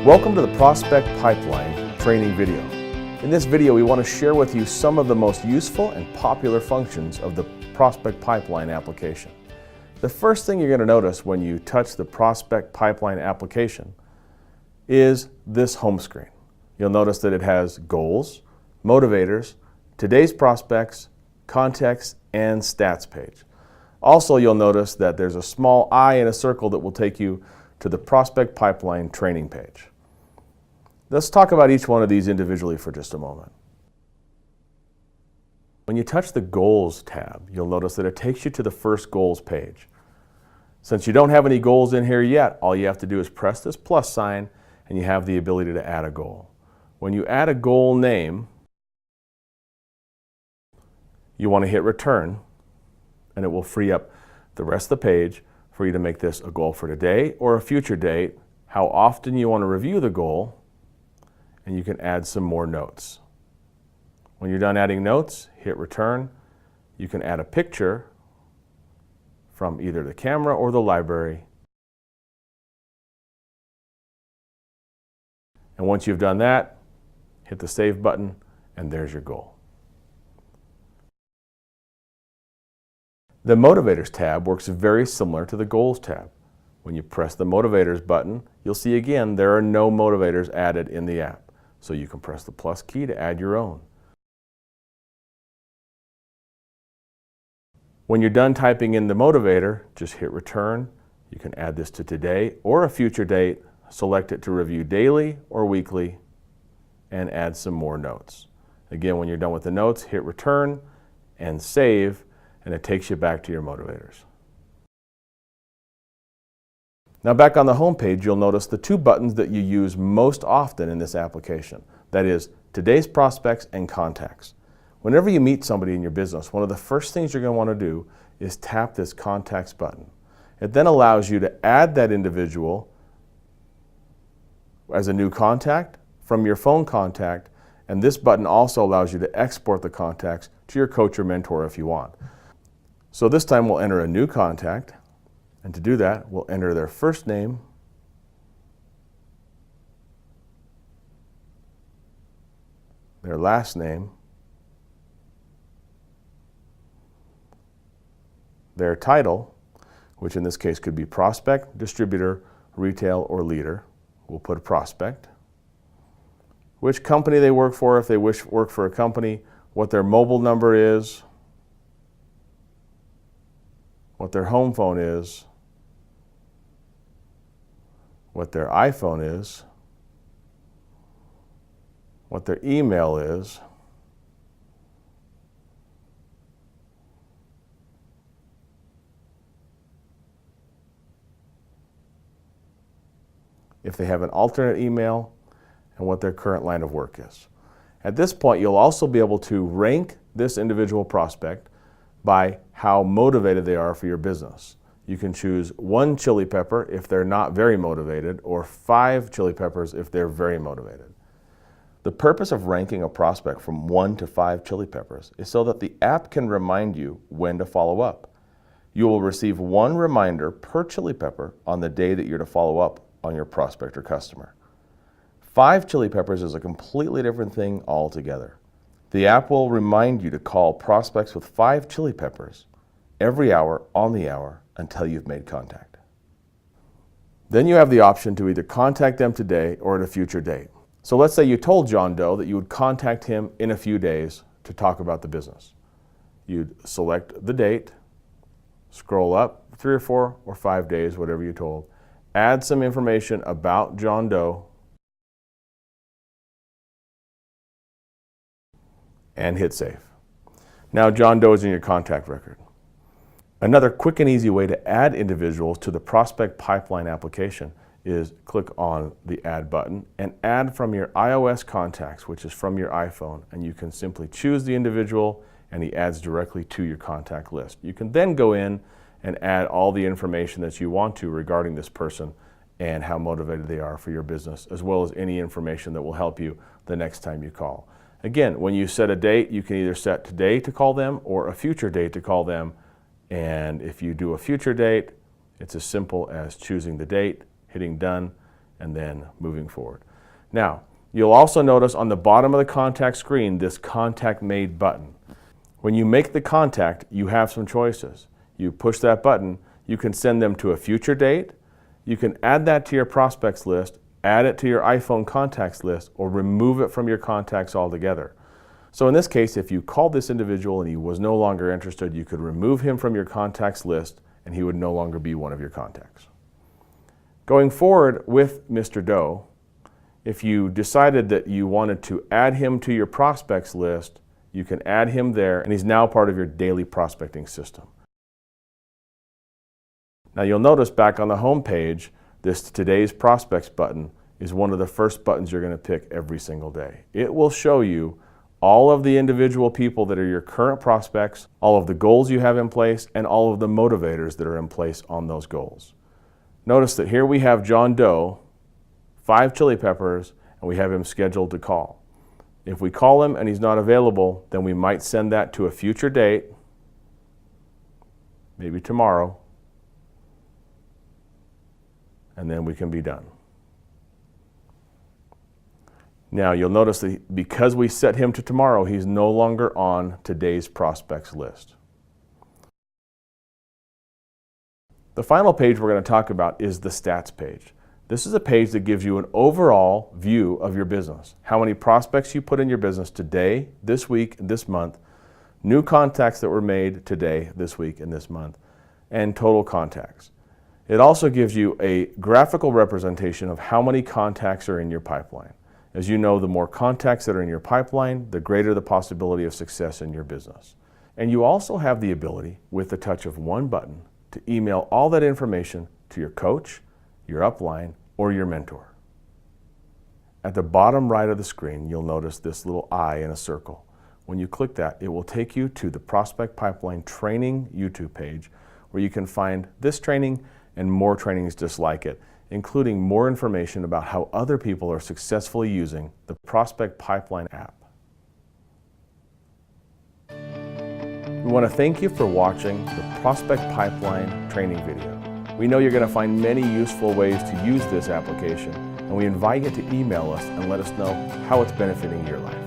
Welcome to the Prospect Pipeline training video. In this video, we want to share with you some of the most useful and popular functions of the Prospect Pipeline application. The first thing you're going to notice when you touch the Prospect Pipeline application is this home screen. You'll notice that it has goals, motivators, today's prospects, context, and stats page. Also, you'll notice that there's a small eye in a circle that will take you to the Prospect Pipeline training page. Let's talk about each one of these individually for just a moment. When you touch the Goals tab, you'll notice that it takes you to the first Goals page. Since you don't have any goals in here yet, all you have to do is press this plus sign and you have the ability to add a goal. When you add a goal name, you want to hit return and it will free up the rest of the page for you to make this a goal for today or a future date, how often you want to review the goal, and you can add some more notes. When you're done adding notes, hit return. You can add a picture from either the camera or the library. And once you've done that, hit the save button and there's your goal. The Motivators tab works very similar to the Goals tab. When you press the Motivators button, you'll see again there are no motivators added in the app. So you can press the plus key to add your own. When you're done typing in the motivator, just hit return. You can add this to today or a future date, select it to review daily or weekly, and add some more notes. Again, when you're done with the notes, hit return and save, and it takes you back to your motivators. Now back on the home page, you'll notice the two buttons that you use most often in this application. That is, today's prospects and contacts. Whenever you meet somebody in your business, one of the first things you're going to want to do is tap this contacts button. It then allows you to add that individual as a new contact from your phone contact, and this button also allows you to export the contacts to your coach or mentor if you want. So this time we'll enter a new contact. And to do that, we'll enter their first name, their last name, their title, which in this case could be prospect, distributor, retail, or leader. We'll put a prospect. Which company they work for, if they work for a company, what their mobile number is, what their home phone is, what their iPhone is, what their email is, if they have an alternate email, and what their current line of work is. At this point, you'll also be able to rank this individual prospect by how motivated they are for your business. You can choose 1 chili pepper if they're not very motivated, or 5 chili peppers if they're very motivated. The purpose of ranking a prospect from 1 to 5 chili peppers is so that the app can remind you when to follow up. You will receive 1 reminder per chili pepper on the day that you're to follow up on your prospect or customer. 5 chili peppers is a completely different thing altogether. The app will remind you to call prospects with 5 chili peppers every hour on the hour until you've made contact. Then you have the option to either contact them today or at a future date. So let's say you told John Doe that you would contact him in a few days to talk about the business. You'd select the date, scroll up 3 or 4 or 5 days, whatever you told, add some information about John Doe, and hit save. Now John Doe is in your contact record. Another quick and easy way to add individuals to the Prospect Pipeline application is click on the Add button and add from your iOS contacts, which is from your iPhone, and you can simply choose the individual and he adds directly to your contact list. You can then go in and add all the information that you want to regarding this person and how motivated they are for your business, as well as any information that will help you the next time you call. Again, when you set a date, you can either set today to call them or a future date to call them. And if you do a future date, it's as simple as choosing the date, hitting done, and then moving forward. Now, you'll also notice on the bottom of the contact screen this Contact Made button. When you make the contact, you have some choices. You push that button, you can send them to a future date, you can add that to your prospects list, add it to your iPhone contacts list, or remove it from your contacts altogether. So in this case, if you called this individual and he was no longer interested, you could remove him from your contacts list and he would no longer be one of your contacts. Going forward with Mr. Doe, if you decided that you wanted to add him to your prospects list, you can add him there and he's now part of your daily prospecting system. Now you'll notice back on the home page, this Today's Prospects button is one of the first buttons you're going to pick every single day. It will show you all of the individual people that are your current prospects, all of the goals you have in place, and all of the motivators that are in place on those goals. Notice that here we have John Doe, 5 chili peppers, and we have him scheduled to call. If we call him and he's not available, then we might send that to a future date, maybe tomorrow, and then we can be done. Now you'll notice that because we set him to tomorrow, he's no longer on today's prospects list. The final page we're going to talk about is the stats page. This is a page that gives you an overall view of your business. How many prospects you put in your business today, this week, this month, new contacts that were made today, this week, and this month, and total contacts. It also gives you a graphical representation of how many contacts are in your pipeline. As you know, the more contacts that are in your pipeline, the greater the possibility of success in your business. And you also have the ability, with the touch of one button, to email all that information to your coach, your upline, or your mentor. At the bottom right of the screen, you'll notice this little eye in a circle. When you click that, it will take you to the Prospect Pipeline Training YouTube page, where you can find this training and more trainings just like it, including more information about how other people are successfully using the Prospect Pipeline app. We want to thank you for watching the Prospect Pipeline training video. We know you're going to find many useful ways to use this application, and we invite you to email us and let us know how it's benefiting your life.